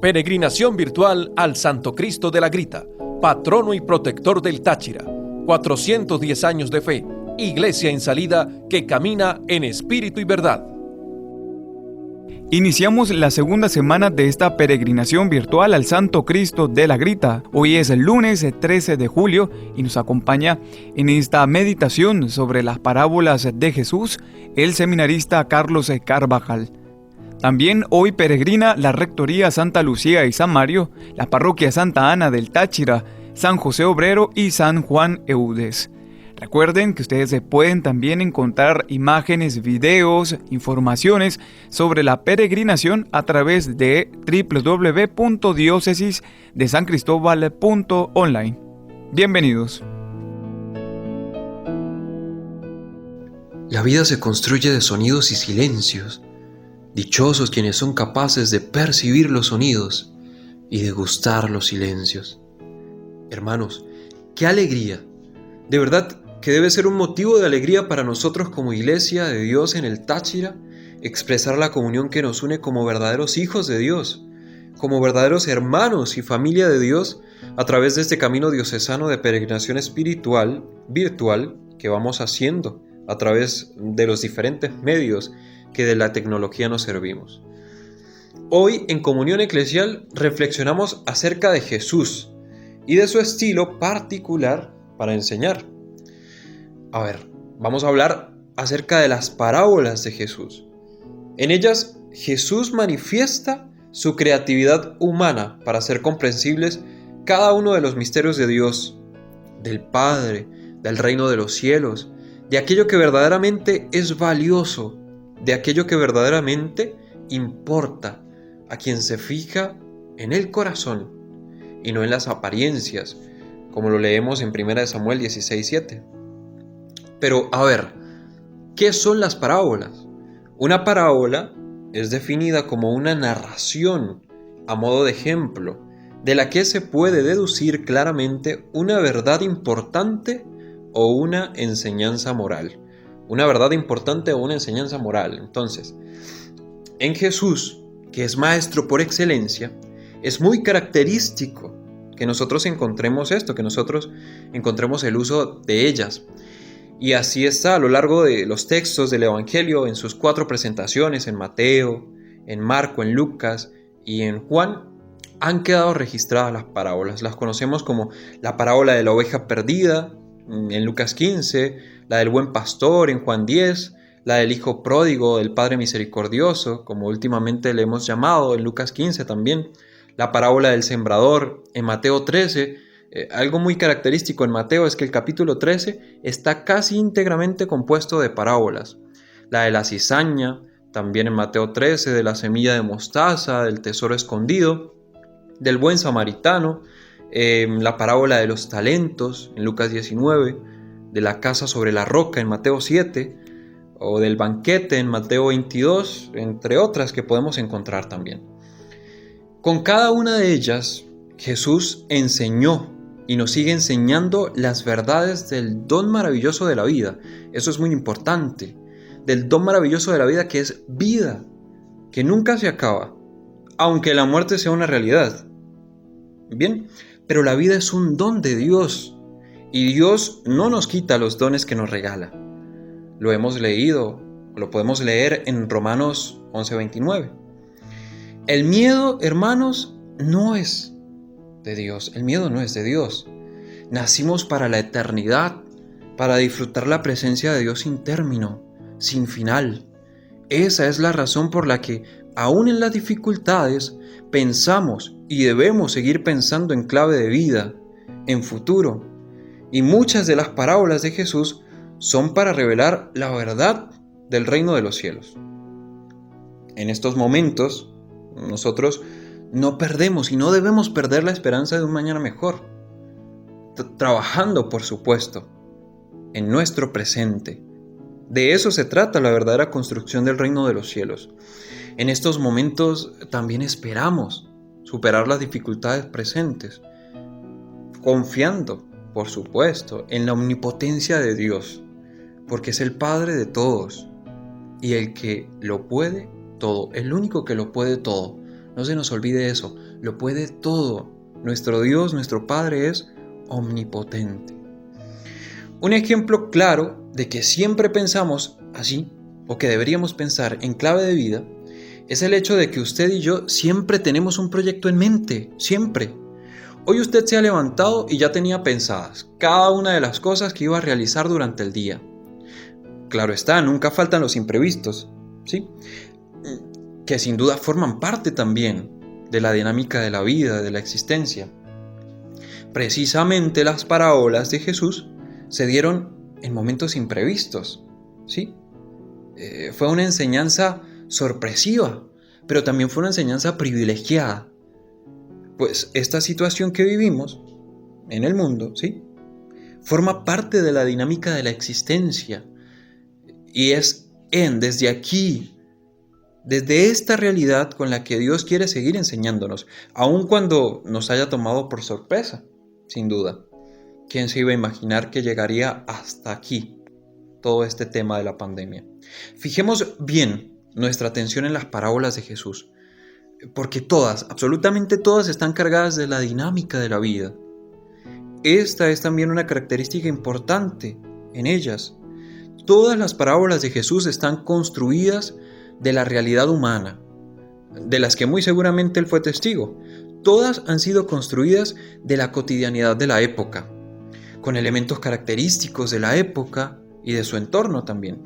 Peregrinación virtual al Santo Cristo de la Grita, patrono y protector del Táchira. 410 años de fe, iglesia en salida que camina en espíritu y verdad. Iniciamos la segunda semana de esta peregrinación virtual al Santo Cristo de la Grita. Hoy es el lunes 13 de julio y nos acompaña en esta meditación sobre las parábolas de Jesús el seminarista Carlos Carvajal. También hoy peregrina la Rectoría Santa Lucía y San Mario, la Parroquia Santa Ana del Táchira, San José Obrero y San Juan Eudes. Recuerden que ustedes pueden también encontrar imágenes, videos, informaciones sobre la peregrinación a través de www.diocesisdesancristóbal.online. Bienvenidos. La vida se construye de sonidos y silencios. Dichosos quienes son capaces de percibir los sonidos y de gustar los silencios. Hermanos, qué alegría. De verdad que debe ser un motivo de alegría para nosotros como Iglesia de Dios en el Táchira, expresar la comunión que nos une como verdaderos hijos de Dios, como verdaderos hermanos y familia de Dios, a través de este camino diocesano de peregrinación espiritual, virtual, que vamos haciendo a través de los diferentes medios que de la tecnología nos servimos. Hoy en Comunión Eclesial reflexionamos acerca de Jesús y de su estilo particular para enseñar. A ver, vamos a hablar acerca de las parábolas de Jesús. En ellas, Jesús manifiesta su creatividad humana para hacer comprensibles cada uno de los misterios de Dios, del Padre, del reino de los cielos, de aquello que verdaderamente es valioso, de aquello que verdaderamente importa a quien se fija en el corazón y no en las apariencias, como lo leemos en 1 Samuel 16:7. Pero, a ver, ¿qué son las parábolas? Una parábola es definida como una narración a modo de ejemplo, de la que se puede deducir claramente una verdad importante o una enseñanza moral. Una verdad importante o una enseñanza moral. Entonces, en Jesús, que es maestro por excelencia, es muy característico que nosotros encontremos esto, que nosotros encontremos el uso de ellas. Y así está a lo largo de los textos del Evangelio, en sus 4 presentaciones, en Mateo, en Marco, en Lucas y en Juan, han quedado registradas las parábolas. Las conocemos como la parábola de la oveja perdida, en Lucas 15, la del buen pastor, en Juan 10, la del hijo pródigo, del Padre misericordioso, como últimamente le hemos llamado, en Lucas 15 también, la parábola del sembrador, en Mateo 13, algo muy característico en Mateo es que el capítulo 13 está casi íntegramente compuesto de parábolas. La de la cizaña, también en Mateo 13, de la semilla de mostaza, del tesoro escondido, del buen samaritano, la parábola de los talentos, en Lucas 19, de la casa sobre la roca, en Mateo 7, o del banquete, en Mateo 22, entre otras que podemos encontrar también. Con cada una de ellas, Jesús enseñó y nos sigue enseñando las verdades del don maravilloso de la vida. Eso es muy importante. Del don maravilloso de la vida, que es vida, que nunca se acaba, aunque la muerte sea una realidad. Bien, pero la vida es un don de Dios y Dios no nos quita los dones que nos regala. Lo hemos leído, lo podemos leer en Romanos 11:29. El miedo, hermanos, no es de Dios. El miedo no es de Dios. Nacimos para la eternidad, para disfrutar la presencia de Dios sin término, sin final. Esa es la razón por la que, aún en las dificultades, pensamos y debemos seguir pensando en clave de vida, en futuro. Y muchas de las parábolas de Jesús son para revelar la verdad del reino de los cielos. En estos momentos, nosotros no perdemos y no debemos perder la esperanza de un mañana mejor, trabajando, por supuesto, en nuestro presente. De eso se trata la verdadera construcción del reino de los cielos. En estos momentos también esperamos superar las dificultades presentes, confiando, por supuesto, en la omnipotencia de Dios, porque es el Padre de todos y el que lo puede todo, el único que lo puede todo. No se nos olvide eso, lo puede todo. Nuestro Dios, nuestro Padre es omnipotente. Un ejemplo claro de que siempre pensamos así, o que deberíamos pensar en clave de vida, es el hecho de que usted y yo siempre tenemos un proyecto en mente, siempre. Hoy usted se ha levantado y ya tenía pensadas cada una de las cosas que iba a realizar durante el día. Claro está, nunca faltan los imprevistos, ¿sí? Que sin duda forman parte también de la dinámica de la vida, de la existencia. Precisamente las parábolas de Jesús se dieron en momentos imprevistos, ¿sí? Fue una enseñanza sorpresiva, pero también fue una enseñanza privilegiada. Pues esta situación que vivimos en el mundo, ¿sí?, forma parte de la dinámica de la existencia. Y es desde aquí, desde esta realidad con la que Dios quiere seguir enseñándonos, aun cuando nos haya tomado por sorpresa, sin duda. ¿Quién se iba a imaginar que llegaría hasta aquí todo este tema de la pandemia? Fijemos bien nuestra atención en las parábolas de Jesús, porque todas, absolutamente todas, están cargadas de la dinámica de la vida. Esta es también una característica importante en ellas. Todas las parábolas de Jesús están construidas de la realidad humana, de las que muy seguramente Él fue testigo. Todas han sido construidas de la cotidianidad de la época, con elementos característicos de la época y de su entorno también.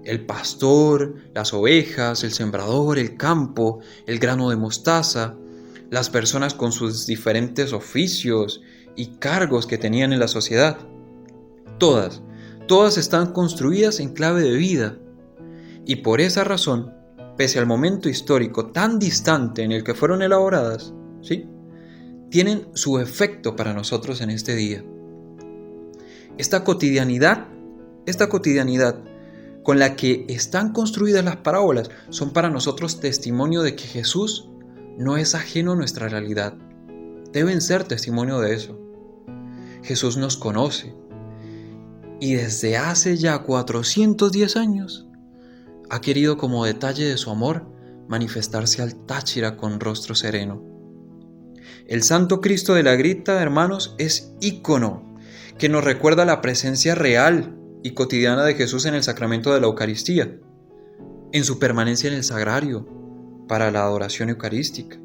El pastor, las ovejas, el sembrador, el campo, el grano de mostaza, las personas con sus diferentes oficios y cargos que tenían en la sociedad. Todas están construidas en clave de vida. Y por esa razón, pese al momento histórico tan distante en el que fueron elaboradas, ¿sí?, tienen su efecto para nosotros en este día. Esta cotidianidad con la que están construidas las parábolas son para nosotros testimonio de que Jesús no es ajeno a nuestra realidad. Deben ser testimonio de eso. Jesús nos conoce y desde hace ya 410 años ha querido, como detalle de su amor, manifestarse al Táchira con rostro sereno. El Santo Cristo de la Grita, hermanos, es ícono que nos recuerda la presencia real y cotidiana de Jesús en el sacramento de la Eucaristía, en su permanencia en el sagrario para la adoración eucarística.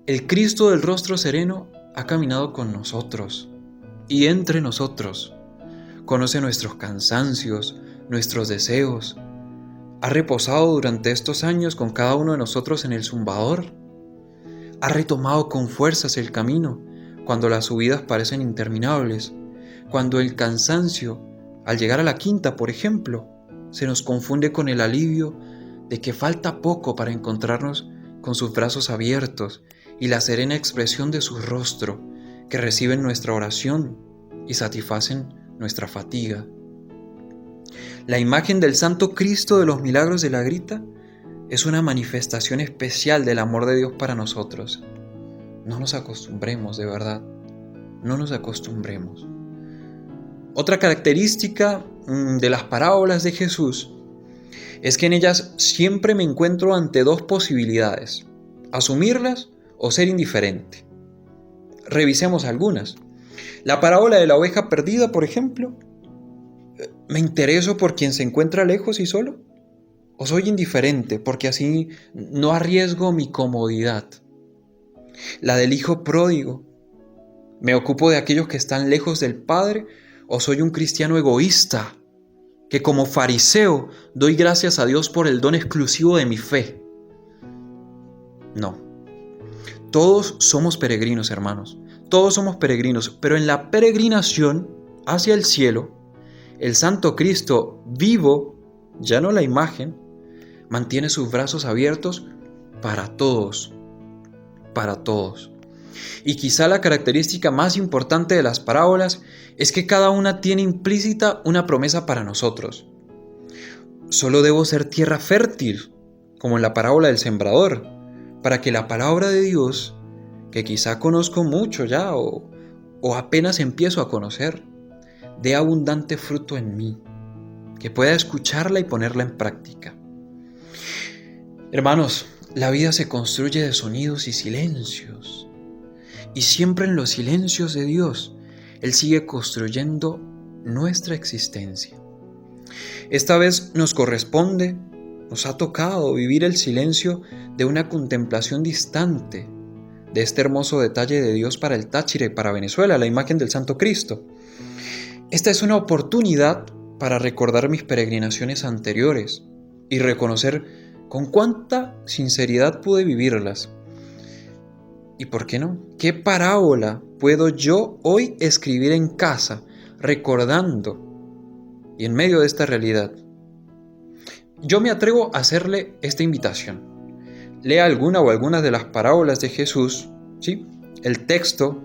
El Cristo del rostro sereno ha caminado con nosotros y entre nosotros. Conoce nuestros cansancios, nuestros deseos. Ha reposado durante estos años con cada uno de nosotros en el zumbador. Ha retomado con fuerzas el camino cuando las subidas parecen interminables, cuando el cansancio, al llegar a la quinta, por ejemplo, se nos confunde con el alivio de que falta poco para encontrarnos con sus brazos abiertos y la serena expresión de su rostro, que reciben nuestra oración y satisfacen nuestra fatiga. La imagen del Santo Cristo de los Milagros de la Grita es una manifestación especial del amor de Dios para nosotros. No nos acostumbremos, de verdad, no nos acostumbremos. Otra característica de las parábolas de Jesús es que en ellas siempre me encuentro ante dos posibilidades: asumirlas o ser indiferente. Revisemos algunas. La parábola de la oveja perdida, por ejemplo. ¿Me intereso por quien se encuentra lejos y solo? ¿O soy indiferente porque así no arriesgo mi comodidad? La del hijo pródigo. ¿Me ocupo de aquellos que están lejos del Padre o soy un cristiano egoísta que, como fariseo, doy gracias a Dios por el don exclusivo de mi fe? No. Todos somos peregrinos, hermanos. Todos somos peregrinos, pero en la peregrinación hacia el cielo, el Santo Cristo vivo, ya no la imagen, mantiene sus brazos abiertos para todos, para todos. Y quizá la característica más importante de las parábolas es que cada una tiene implícita una promesa para nosotros. Solo debo ser tierra fértil, como en la parábola del sembrador, para que la palabra de Dios, que quizá conozco mucho ya o apenas empiezo a conocer, dé abundante fruto en mí, que pueda escucharla y ponerla en práctica. Hermanos, la vida se construye de sonidos y silencios. Y siempre en los silencios de Dios, Él sigue construyendo nuestra existencia. Esta vez nos corresponde, nos ha tocado vivir el silencio de una contemplación distante de este hermoso detalle de Dios para el Táchira y para Venezuela, la imagen del Santo Cristo. Esta es una oportunidad para recordar mis peregrinaciones anteriores y reconocer con cuánta sinceridad pude vivirlas. ¿Y por qué no? ¿Qué parábola puedo yo hoy escribir en casa, recordando y en medio de esta realidad? Yo me atrevo a hacerle esta invitación. Lea alguna o algunas de las parábolas de Jesús, ¿sí? El texto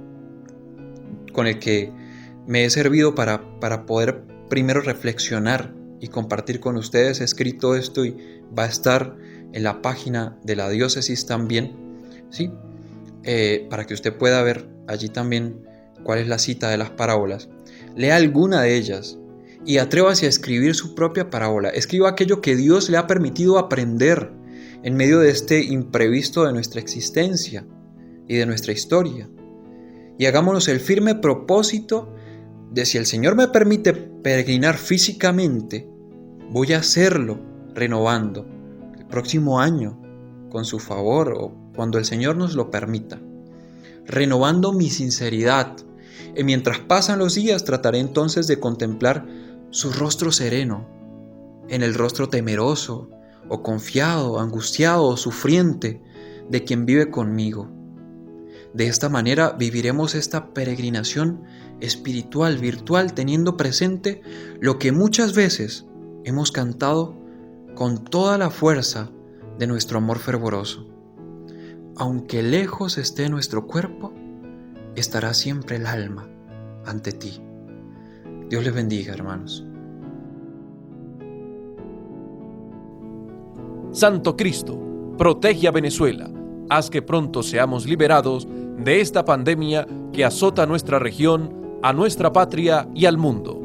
con el que me he servido para poder primero reflexionar y compartir con ustedes. He escrito esto y va a estar en la página de la diócesis también, ¿sí? Para que usted pueda ver allí también cuál es la cita de las parábolas. Lea alguna de ellas y atrévase a escribir su propia parábola. Escriba aquello que Dios le ha permitido aprender en medio de este imprevisto de nuestra existencia y de nuestra historia. Y hagámonos el firme propósito de, si el Señor me permite peregrinar físicamente, voy a hacerlo renovando el próximo año con su favor o cuando el Señor nos lo permita, renovando mi sinceridad. Y mientras pasan los días trataré entonces de contemplar su rostro sereno en el rostro temeroso o confiado, angustiado o sufriente de quien vive conmigo. De esta manera viviremos esta peregrinación espiritual, virtual, teniendo presente lo que muchas veces hemos cantado con toda la fuerza de nuestro amor fervoroso. Aunque lejos esté nuestro cuerpo, estará siempre el alma ante ti. Dios les bendiga, hermanos. Santo Cristo, protege a Venezuela. Haz que pronto seamos liberados de esta pandemia que azota a nuestra región, a nuestra patria y al mundo.